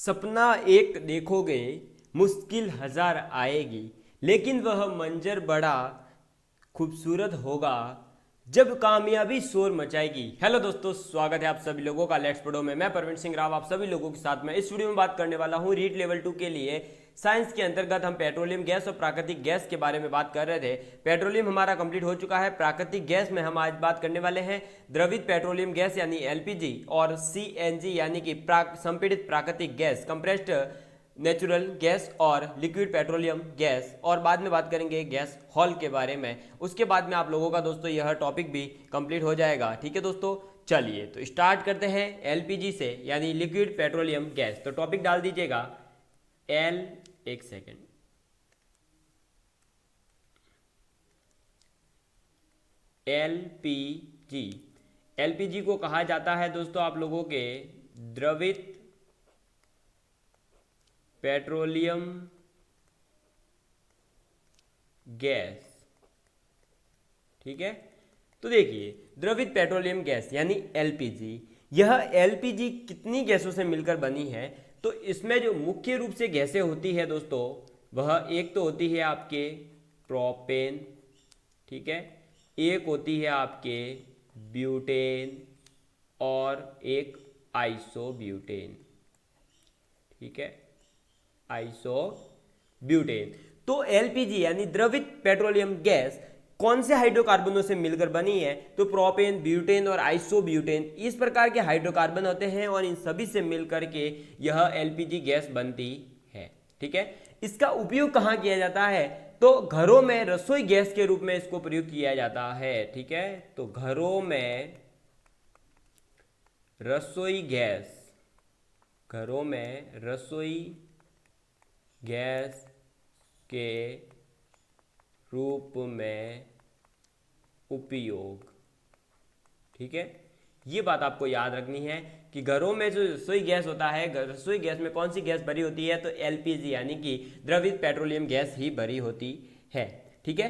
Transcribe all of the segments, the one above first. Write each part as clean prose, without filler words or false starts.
सपना एक देखोगे, मुश्किल हजार आएगी, लेकिन वह मंजर बड़ा खूबसूरत होगा जब कामयाबी शोर मचाएगी। हेलो दोस्तों, स्वागत है आप सभी लोगों का लेट्स पढ़ो में। मैं प्रवीण सिंह राव आप सभी लोगों के साथ में इस वीडियो में बात करने वाला हूं रीट लेवल 2 के लिए। साइंस के अंतर्गत हम पेट्रोलियम गैस और प्राकृतिक गैस के बारे में बात कर रहे थे। पेट्रोलियम हमारा कंप्लीट हो चुका है। प्राकृतिक गैस में हम आज बात करने वाले हैं द्रवित पेट्रोलियम गैस यानी एलपीजी और सीएनजी यानी कि संपीड़ित प्राकृतिक गैस कंप्रेस्ड नेचुरल गैस और लिक्विड पेट्रोलियम गैस, और बाद में बात करेंगे गैस हॉल के बारे में। उसके बाद में आप लोगों का दोस्तों यह टॉपिक भी कंप्लीट हो जाएगा। ठीक है दोस्तों, चलिए तो स्टार्ट करते हैं एलपीजी से यानी लिक्विड पेट्रोलियम गैस। तो टॉपिक डाल दीजिएगा एक सेकेंड। एलपीजी एलपीजी को कहा जाता है दोस्तों आप लोगों के द्रवित पेट्रोलियम गैस। ठीक है, तो देखिए द्रवित पेट्रोलियम गैस यानी एलपीजी, यह एलपीजी कितनी गैसों से मिलकर बनी है? तो इसमें जो मुख्य रूप से गैसें होती है दोस्तों, वह एक तो होती है आपके प्रोपेन, ठीक है, एक होती है आपके ब्यूटेन और एक आइसोब्यूटेन। ठीक है, आइसोब्यूटेन। तो एलपीजी यानी द्रवित पेट्रोलियम गैस कौन से हाइड्रोकार्बनों से मिलकर बनी है? तो प्रोपेन, ब्यूटेन और आइसोब्यूटेन इस प्रकार के हाइड्रोकार्बन होते हैं और इन सभी से मिलकर के यह एलपीजी गैस बनती है। ठीक है, इसका उपयोग कहाँ किया जाता है? तो घरों में रसोई गैस के रूप में इसको प्रयोग किया जाता है। ठीक है, तो घरों में रसोई गैस, घरों में रसोई गैस के रूप में उपयोग। ठीक है, ये बात आपको याद रखनी है कि घरों में जो रसोई गैस होता है, रसोई गैस में कौन सी गैस भरी होती है? तो एलपीजी यानी कि द्रवित पेट्रोलियम गैस ही भरी होती है। ठीक है,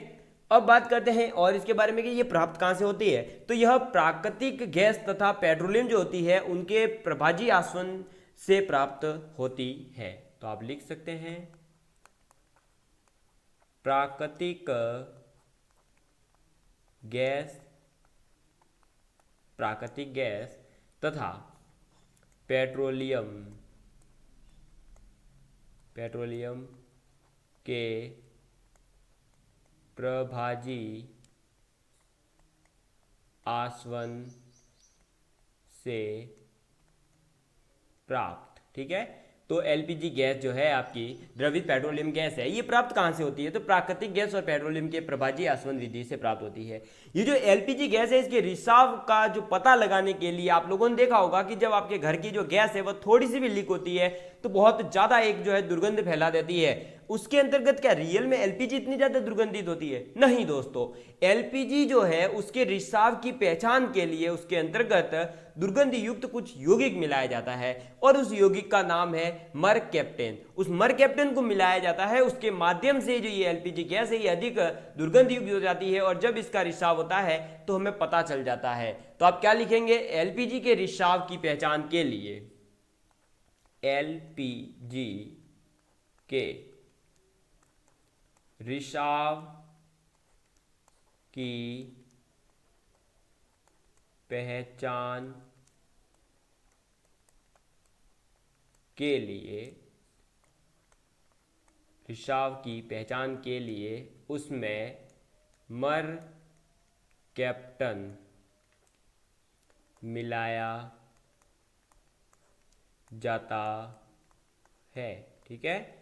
अब बात करते हैं और इसके बारे में कि ये प्राप्त कहां से होती है। तो यह प्राकृतिक गैस तथा पेट्रोलियम जो होती है उनके प्रभाजी आसवन से प्राप्त होती है। तो आप लिख सकते हैं प्राकृतिक गैस, प्राकृतिक गैस तथा पेट्रोलियम, पेट्रोलियम के प्रभाजी आसवन से प्राप्त। ठीक है, तो एलपीजी गैस जो है आपकी द्रवित पेट्रोलियम गैस है, ये प्राप्त कहां से होती है? तो प्राकृतिक गैस और पेट्रोलियम के प्रभाजी आसवन विधि से प्राप्त होती है। ये जो एलपीजी गैस है, इसके रिसाव का जो पता लगाने के लिए आप लोगों ने देखा होगा कि जब आपके घर की जो गैस है वह थोड़ी सी भी लीक होती है तो बहुत ज्यादा एक जो है दुर्गंध फैला देती है। उसके अंतर्गत क्या रियल में एलपीजी इतनी ज्यादा दुर्गंधित होती है? नहीं दोस्तों, एलपीजी जो है उसके रिसाव की पहचान के लिए उसके अंतर्गत दुर्गंध युक्त कुछ यौगिक मिलाया जाता है और उस यौगिक का नाम है मरकैप्टेन। उस मरकैप्टेन को मिलाया जाता है, उसके माध्यम से जो ये एलपीजी गैस है ये अधिक दुर्गंध युक्त हो जाती है और जब इसका रिसाव होता है तो हमें पता चल जाता है। तो आप क्या लिखेंगे? एलपीजी के रिसाव की पहचान के लिए, एलपीजी के रिसाव की पहचान के लिए, रिसाव की पहचान के लिए उसमें मरकैप्टन मिलाया जाता है। ठीक है,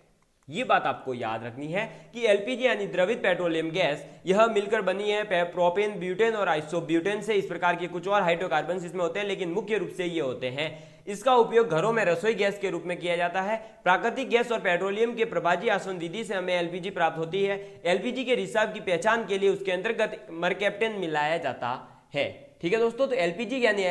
ये बात आपको याद रखनी है कि एलपीजी यानी द्रवित पेट्रोलियम गैस यह मिलकर बनी है प्रोपेन, ब्यूटेन और आइसोब्यूटेन से। इस प्रकार के कुछ और हाइड्रोकार्बन इसमें होते हैं लेकिन मुख्य रूप से ये होते हैं। इसका उपयोग घरों में रसोई गैस के रूप में किया जाता है। प्राकृतिक गैस और पेट्रोलियम के प्रभाजी आसवन विधि से हमें एलपीजी प्राप्त होती है। एलपीजी के रिसाव की पहचान के लिए उसके अंतर्गत मरकैप्टेन मिलाया जाता है। ठीक है दोस्तों, तो एलपीजी यानी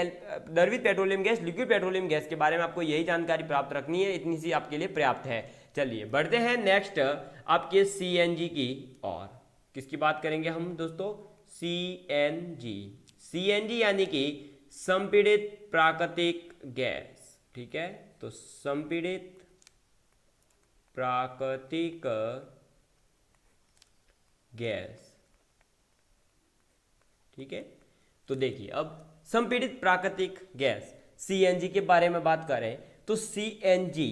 द्रवित petroleum gas, liquid petroleum gas के बारे में आपको यही जानकारी प्राप्त रखनी है, इतनी सी आपके लिए पर्याप्त है। चलिए बढ़ते हैं नेक्स्ट आपके सीएनजी की और किसकी बात करेंगे हम दोस्तों? सीएनजी। सीएनजी यानी कि संपीड़ित प्राकृतिक गैस। ठीक है, तो संपीड़ित प्राकृतिक गैस। ठीक है, तो देखिए अब संपीड़ित प्राकृतिक गैस सीएनजी के बारे में बात करें तो सीएनजी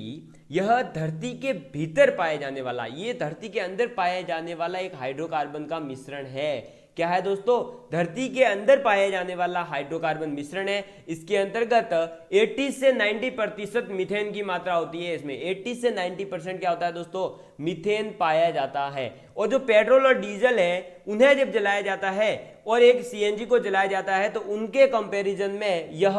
यह धरती के भीतर पाए जाने वाला, ये धरती के अंदर पाए जाने वाला एक हाइड्रोकार्बन का मिश्रण है। क्या है दोस्तों? धरती के अंदर पाए जाने वाला हाइड्रोकार्बन मिश्रण है। इसके अंतर्गत 80 से 90% मीथेन की मात्रा होती है। इसमें 80 से 90% क्या होता है दोस्तों? मीथेन पाया जाता है। और जो पेट्रोल और डीजल है उन्हें जब जलाया जाता है और एक सीएनजी को जलाया जाता है तो उनके कंपैरिजन में यह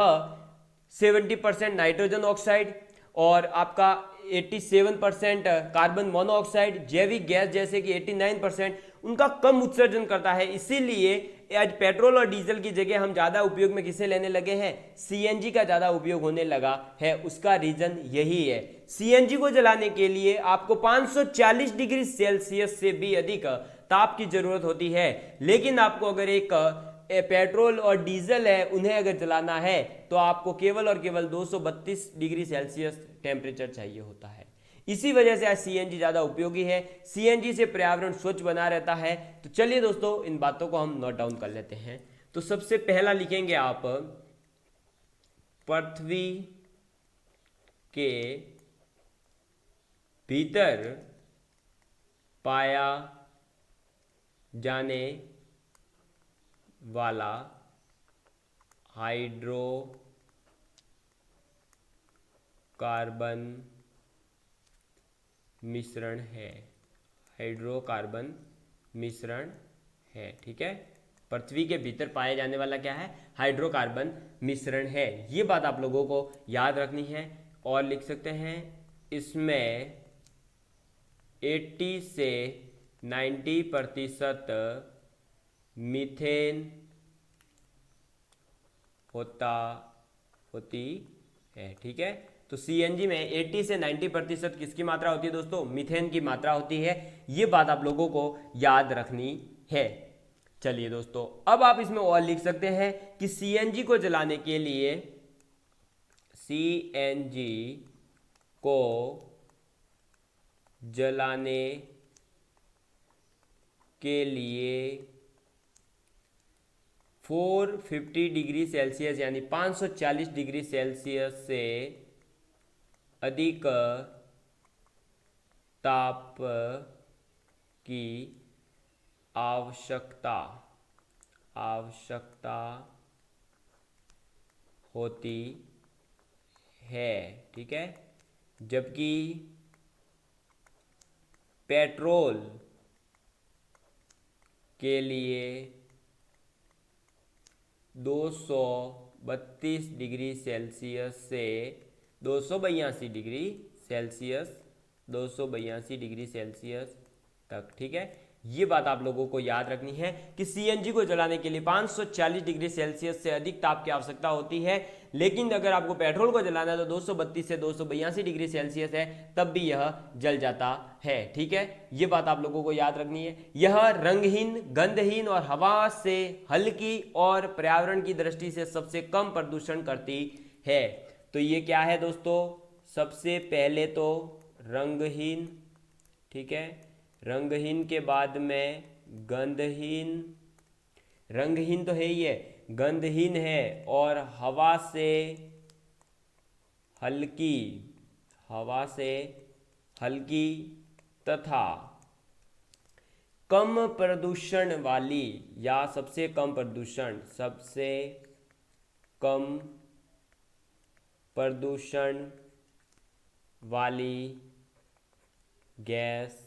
70% नाइट्रोजन ऑक्साइड और आपका 87% कार्बन मोनोऑक्साइड, जैविक गैस जैसे कि 89% उनका कम उत्सर्जन करता है। इसीलिए आज पेट्रोल और डीजल की जगह हम ज़्यादा उपयोग में किसे लेने लगे हैं? सीएनजी का ज़्यादा उपयोग होने लगा है। उसका रीज़न यही है। सीएनजी को जलाने के लिए आपको 540 डिग्री सेल्सियस से भी अधिक ताप की जरूरत होती है। लेकिन आपको अगर एक पेट्रोल और डीजल है उन्हें अगर जलाना है तो आपको केवल और केवल 232 डिग्री सेल्सियस टेम्परेचर चाहिए होता है। इसी वजह से आज सीएनजी ज़्यादा उपयोगी है। सीएनजी से पर्यावरण स्वच्छ बना रहता है। तो चलिए दोस्तों इन बातों को हम नोट डाउन कर लेते हैं। तो सबसे पहला लिखेंगे आप, पृथ्वी के भीतर पाया जाने वाला हाइड्रोकार्बन मिश्रण है। हाइड्रोकार्बन मिश्रण है। ठीक है, पृथ्वी के भीतर पाए जाने वाला क्या है? हाइड्रोकार्बन मिश्रण है। ये बात आप लोगों को याद रखनी है। और लिख सकते हैं इसमें 80 से 90% मीथेन होती है। ठीक है, तो सीएनजी में 80 से 90% किसकी मात्रा होती है दोस्तों? मीथेन की मात्रा होती है। ये बात आप लोगों को याद रखनी है। चलिए दोस्तों अब आप इसमें और लिख सकते हैं कि सीएनजी को जलाने के लिए, सीएनजी को जलाने के लिए 450 डिग्री सेल्सियस यानी 540 डिग्री सेल्सियस से अधिक ताप की आवश्यकता होती है। ठीक है, जबकि पेट्रोल के लिए 232 डिग्री सेल्सियस से 282 डिग्री सेल्सियस तक। ठीक है, ये बात आप लोगों को याद रखनी है कि सीएनजी को जलाने के लिए 540 डिग्री सेल्सियस से अधिक ताप की आवश्यकता होती है। लेकिन अगर आपको पेट्रोल को जलाना है तो 232 से 282 डिग्री सेल्सियस है, तब भी यह जल जाता है। ठीक है, ये बात आप लोगों को याद रखनी है। यह रंगहीन, गंधहीन और हवा से हल्की और पर्यावरण की दृष्टि से सबसे कम प्रदूषण करती है। तो ये क्या है दोस्तों? सबसे पहले तो रंगहीन। ठीक है, रंगहीन के बाद में गंधहीन। रंगहीन तो है ही है, गंधहीन है और हवा से हल्की तथा कम प्रदूषण वाली या सबसे कम प्रदूषण वाली गैस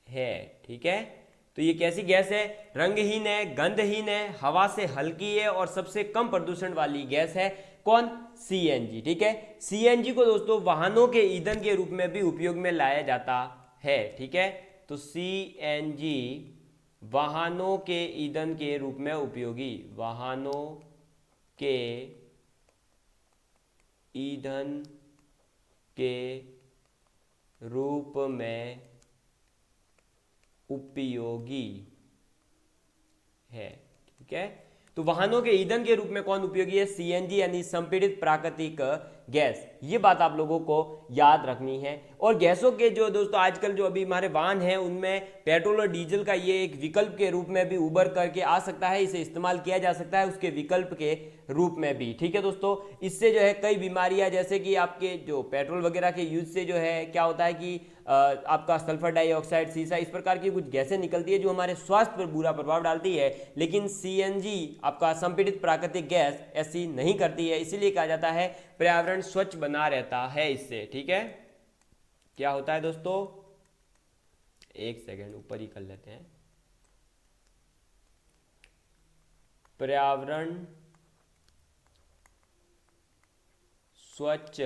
है। ठीक है, तो ये कैसी गैस है? रंगहीन है, गंधहीन है, हवा से हल्की है और सबसे कम प्रदूषण वाली गैस है। कौन? सीएनजी। ठीक है, सीएनजी को दोस्तों वाहनों के ईंधन के रूप में भी उपयोग में लाया जाता है। ठीक है, तो सीएनजी वाहनों के ईंधन के रूप में उपयोगी, वाहनों के ईंधन के रूप में उपयोगी है। ठीक है, तो वाहनों के ईंधन के रूप में कौन उपयोगी है? सीएनजी यानी संपीड़ित प्राकृतिक गैस, ये बात आप लोगों को याद रखनी है। और गैसों के जो दोस्तों आजकल जो अभी हमारे वाहन हैं उनमें पेट्रोल और डीजल का ये एक विकल्प के रूप में भी उभर करके आ सकता है, इसे इस्तेमाल किया जा सकता है उसके विकल्प के रूप में भी। ठीक है दोस्तों, इससे जो है कई बीमारियां, जैसे कि आपके जो पेट्रोल वगैरह के यूज से जो है क्या होता है कि आपका सल्फर डाइऑक्साइड, सीसा, इस प्रकार की कुछ गैसें निकलती है जो हमारे स्वास्थ्य पर बुरा प्रभाव डालती है। लेकिन सीएनजी आपका संपीड़ित प्राकृतिक गैस ऐसी नहीं करती है, इसीलिए कहा जाता है पर्यावरण स्वच्छ बना रहता है इससे। ठीक है, क्या होता है दोस्तों, एक सेकेंड ऊपर ही कर लेते हैं। पर्यावरण स्वच्छ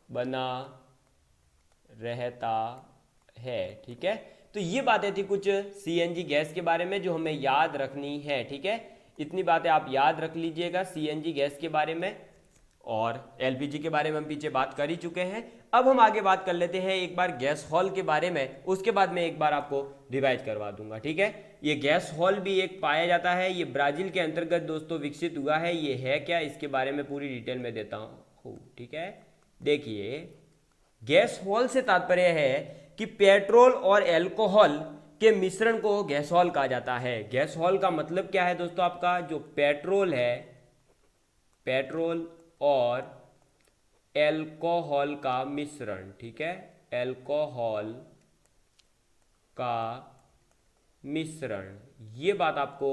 बना रहता है। ठीक है, तो ये बातें थी कुछ सीएनजी गैस के बारे में जो हमें याद रखनी है। ठीक है, इतनी बातें आप याद रख लीजिएगा सीएनजी गैस के बारे में। और एलपीजी के बारे में हम पीछे बात कर ही चुके हैं। अब हम आगे बात कर लेते हैं एक बार गैस हॉल के बारे में, उसके बाद मैं एक बार आपको रिवाइज करवा दूंगा। ठीक है, ये गैस हॉल भी एक पाया जाता है, ये ब्राजील के अंतर्गत दोस्तों विकसित हुआ है। ये है क्या, इसके बारे में पूरी डिटेल में देता हूँ। ठीक है, देखिए गैस हॉल से तात्पर्य है कि पेट्रोल और अल्कोहल के मिश्रण को गैस हॉल कहा जाता है। गैस हॉल का मतलब क्या है दोस्तों, आपका जो पेट्रोल है, पेट्रोल और अल्कोहल का मिश्रण। ठीक है, अल्कोहल का मिश्रण, ये बात आपको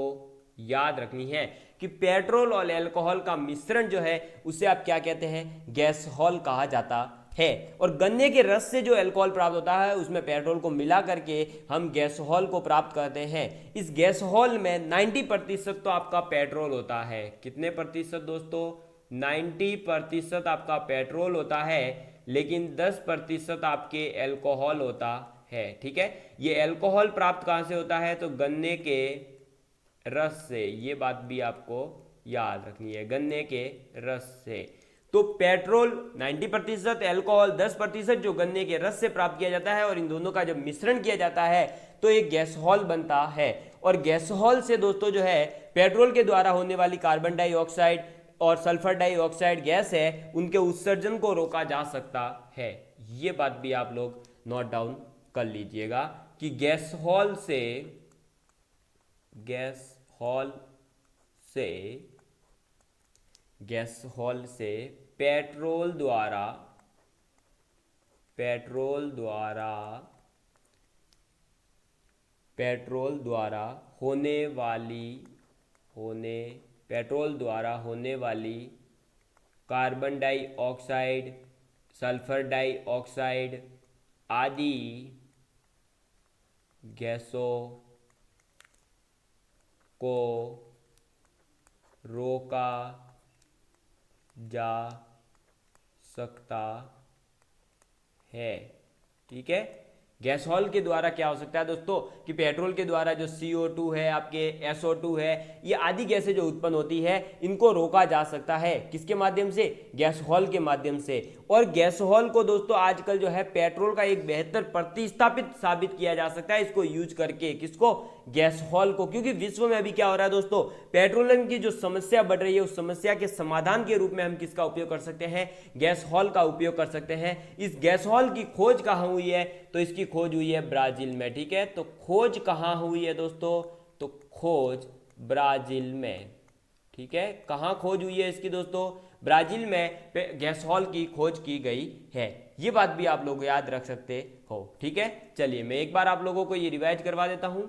याद रखनी है कि पेट्रोल और अल्कोहल का मिश्रण जो है उसे आप क्या कहते हैं, गैस हॉल कहा जाता है। और गन्ने के रस से जो अल्कोहल प्राप्त होता है उसमें पेट्रोल को मिला करके हम गैस हॉल को प्राप्त करते हैं। इस गैस हॉल में 90% तो आपका पेट्रोल होता है। कितने प्रतिशत दोस्तों, 90% आपका पेट्रोल होता है, लेकिन 10% आपके अल्कोहल होता है। ठीक है, ये अल्कोहल प्राप्त कहां से होता है, तो गन्ने के रस से। ये बात भी आपको याद रखनी है, गन्ने के रस से। तो पेट्रोल 90%, अल्कोहल 10% जो गन्ने के रस से प्राप्त किया जाता है, और इन दोनों का जब मिश्रण किया जाता है तो एक गैस हॉल बनता है। और गैस हॉल से दोस्तों जो है पेट्रोल के द्वारा होने वाली कार्बन डाइऑक्साइड और सल्फर डाइऑक्साइड गैस है उनके उत्सर्जन को रोका जा सकता है। ये बात भी आप लोग नोट डाउन कर लीजिएगा कि गैस हॉल से पेट्रोल द्वारा होने वाली कार्बन डाइऑक्साइड, सल्फर डाइऑक्साइड आदि गैसों को रोका जा सकता है। ठीक है, गैस हॉल के द्वारा क्या हो सकता है दोस्तों कि पेट्रोल के द्वारा जो CO2 है, आपके SO2 है, ये आदि गैसें जो उत्पन्न होती है इनको रोका जा सकता है। किसके माध्यम से, गैस हॉल के माध्यम से। और गैस हॉल को दोस्तों आजकल जो है पेट्रोल का एक बेहतर प्रतिस्थापित साबित किया जा सकता है इसको यूज करके। किसको, गैस हॉल को। क्योंकि विश्व में अभी क्या हो रहा है दोस्तों, पेट्रोलियम की जो समस्या बढ़ रही है उस समस्या के समाधान के रूप में हम किसका उपयोग कर सकते हैं, गैस हॉल का उपयोग कर सकते हैं। इस गैस हॉल की खोज कहां हुई है, तो इसकी खोज हुई है ब्राजील में। ठीक है, तो खोज कहां हुई है दोस्तों, तो खोज ब्राजील में। ठीक है, कहां खोज हुई है इसकी दोस्तों, ब्राजील में गैस हॉल की खोज की गई है। ये बात भी आप लोग याद रख सकते हो। ठीक है, चलिए मैं एक बार आप लोगों को ये रिवाइज करवा देता हूं।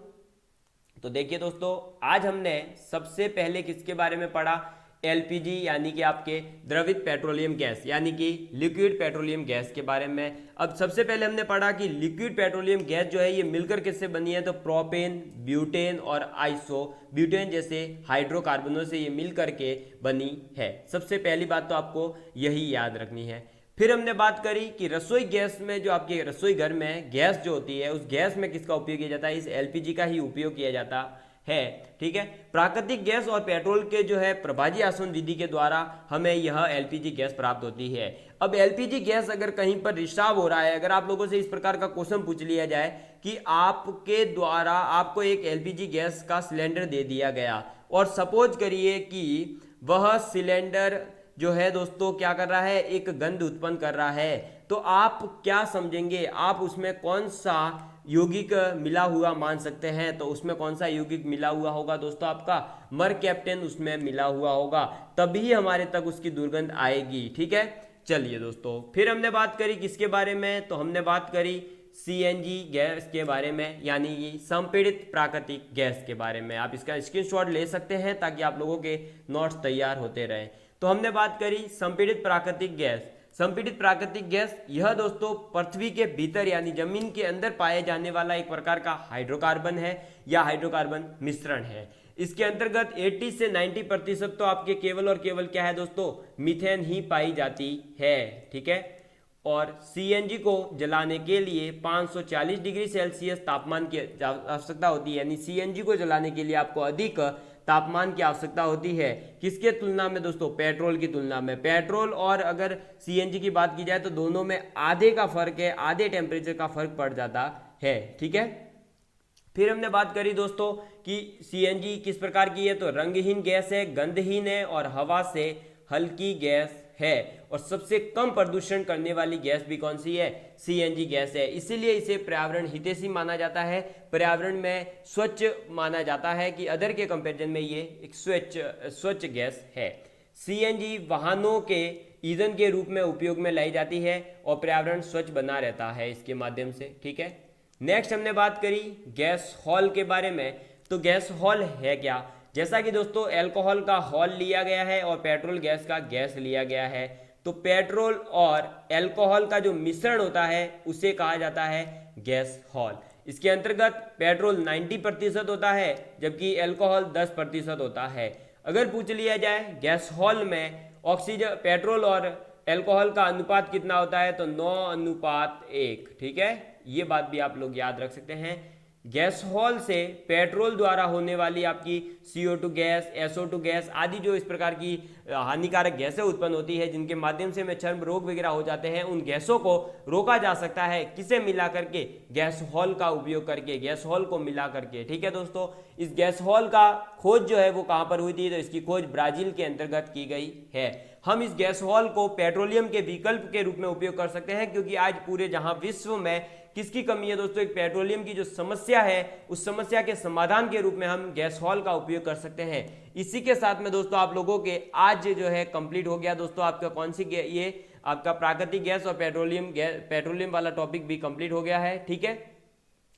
तो देखिए दोस्तों, आज हमने सबसे पहले किसके बारे में पढ़ा, एलपीजी यानी कि आपके द्रवित पेट्रोलियम गैस यानी कि लिक्विड पेट्रोलियम गैस के बारे में। अब सबसे पहले हमने पढ़ा कि लिक्विड पेट्रोलियम गैस जो है ये मिलकर किससे बनी है, तो प्रोपेन, ब्यूटेन और आइसो ब्यूटेन जैसे हाइड्रोकार्बनों से ये मिलकर के बनी है। सबसे पहली बात तो आपको यही याद रखनी है। फिर हमने बात करी कि रसोई गैस में, जो आपके रसोई घर में गैस जो होती है उस गैस में किसका उपयोग किया जाता है, इस एलपीजी का ही उपयोग किया जाता है। ठीक है, प्राकृतिक गैस और पेट्रोल के जो है प्रभाजी आसवन विधि के द्वारा हमें यह एलपीजी गैस प्राप्त होती है। अब एलपीजी गैस अगर कहीं पर रिसाव हो रहा है, अगर आप लोगों से इस प्रकार का क्वेश्चन पूछ लिया जाए कि आपके द्वारा आपको एक एलपीजी गैस का सिलेंडर दे दिया गया और सपोज करिए कि वह सिलेंडर जो है दोस्तों क्या कर रहा है, एक गंध उत्पन्न कर रहा है, तो आप क्या समझेंगे, आप उसमें कौन सा यौगिक मिला हुआ मान सकते हैं? तो उसमें कौन सा यौगिक मिला हुआ होगा दोस्तों? आपका मरकैप्टन उसमें मिला हुआ होगा, तभी हमारे तक उसकी दुर्गंध आएगी। ठीक है, चलिए दोस्तों, फिर हमने बात करी किसके बारे में? तो हमने बात करी सीएनजी गैस के बारे में, यानी ये संपीड़ित प्राकृतिक गैस के बारे में। आप इसका स्क्रीनशॉट ले सकते हैं ताकि आप लोगों के नोट्स तैयार होते रहें। तो हमने बात करी संपीड़ित प्राकृतिक गैस। संपीड़ित प्राकृतिक गैस यह दोस्तों पृथ्वी के भीतर यानी जमीन के अंदर पाए जाने वाला एक प्रकार का हाइड्रोकार्बन है या हाइड्रोकार्बन मिश्रण है। इसके अंतर्गत 80 से 90% तो आपके केवल और केवल क्या है दोस्तों, मीथेन ही पाई जाती है। ठीक है, और सीएनजी को जलाने के लिए 540 डिग्री सेल्सियस तापमान की आवश्यकता होती है, यानी सीएनजी को जलाने के लिए आपको अधिक तापमान की आवश्यकता होती है। किसके तुलना में दोस्तों? पेट्रोल की तुलना में। पेट्रोल और अगर सीएनजी की बात की जाए तो दोनों में आधे का फर्क है, आधे टेम्परेचर का फर्क पड़ जाता है। ठीक है, फिर हमने बात करी दोस्तों कि सीएनजी किस प्रकार की है, तो रंगहीन गैस है, गंधहीन है और हवा से हल्की गैस है, और सबसे कम प्रदूषण करने वाली गैस भी कौन सी है? सीएनजी गैस है। इसीलिए इसे पर्यावरण हितैषी माना जाता है, पर्यावरण में स्वच्छ माना जाता है कि अदर के कंपैरिजन में ये एक स्वच्छ गैस है। सीएनजी वाहनों के ईंधन के रूप में उपयोग में लाई जाती है और पर्यावरण स्वच्छ बना रहता है इसके माध्यम से। ठीक है, नेक्स्ट हमने बात करी गैस हॉल के बारे में। तो गैस हॉल है क्या? जैसा कि दोस्तों अल्कोहल का हॉल लिया गया है और पेट्रोल गैस का गैस लिया गया है, तो पेट्रोल और अल्कोहल का जो मिश्रण होता है उसे कहा जाता है गैस हॉल। इसके अंतर्गत पेट्रोल 90% होता है जबकि अल्कोहल 10% होता है। अगर पूछ लिया जाए गैस हॉल में ऑक्सीजन, पेट्रोल और अल्कोहल का अनुपात कितना होता है, तो 9:1। ठीक है, ये बात भी आप लोग याद रख सकते हैं। गैस हॉल से पेट्रोल द्वारा होने वाली आपकी CO2 गैस, SO2 गैस आदि जो इस प्रकार की हानिकारक गैसें उत्पन्न होती है, जिनके माध्यम से हमें चर्म रोग वगैरह हो जाते हैं, उन गैसों को रोका जा सकता है। किसे मिला करके? गैस हॉल का उपयोग करके, गैस हॉल को मिला करके। ठीक है दोस्तों, इस गैस हॉल का खोज जो है वो कहाँ पर हुई थी? तो इसकी खोज ब्राजील के अंतर्गत की गई है। हम इस गैस हॉल को पेट्रोलियम के विकल्प के रूप में उपयोग कर सकते हैं, क्योंकि आज पूरे जहां विश्व में किसकी कमी है दोस्तों? एक पेट्रोलियम की जो समस्या है, उस समस्या के समाधान के रूप में हम गैस हॉल का उपयोग कर सकते हैं। इसी के साथ में दोस्तों आप लोगों के आज जो है कंप्लीट हो गया दोस्तों आपका कौन सी ये आपका प्राकृतिक गैस और पेट्रोलियम वाला टॉपिक भी कंप्लीट हो गया है। ठीक है,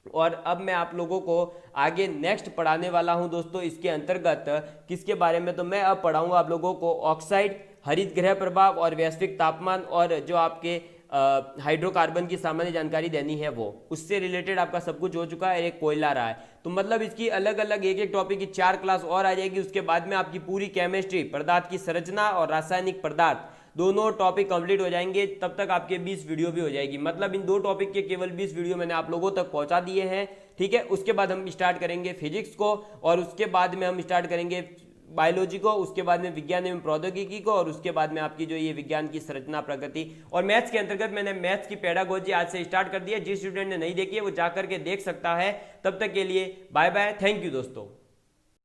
और अब मैं आप लोगों को आगे नेक्स्ट पढ़ाने वाला हूं दोस्तों इसके अंतर्गत किसके बारे में? तो मैं अब पढ़ाऊंगा आप लोगों को ऑक्साइड, हरित गृह प्रभाव और वैश्विक तापमान, और जो आपके हाइड्रोकार्बन की सामान्य जानकारी देनी है वो उससे रिलेटेड आपका सब कुछ हो चुका है। एक कोयला रहा है, तो मतलब इसकी अलग अलग एक एक टॉपिक की 4 क्लास और आ जाएगी। उसके बाद में आपकी पूरी केमिस्ट्री, पदार्थ की संरचना और रासायनिक पदार्थ दोनों टॉपिक कंप्लीट हो जाएंगे। तब तक आपके 20 वीडियो भी हो जाएगी। मतलब इन 2 टॉपिक के केवल 20 वीडियो मैंने आप लोगों तक पहुंचा दिए हैं। ठीक है, उसके बाद हम स्टार्ट करेंगे फिजिक्स को, और उसके बाद में हम स्टार्ट करेंगे बायोलॉजी को, उसके बाद में विज्ञान एवं प्रौद्योगिकी को, और उसके बाद में आपकी जो ये विज्ञान की संरचना, प्रकृति और मैथ्स के अंतर्गत मैंने मैथ्स की पेडागोजी आज से स्टार्ट कर दी है। जिस स्टूडेंट ने नहीं देखी है वो जाकर के देख सकता है। तब तक के लिए बाय बाय, थैंक यू दोस्तों।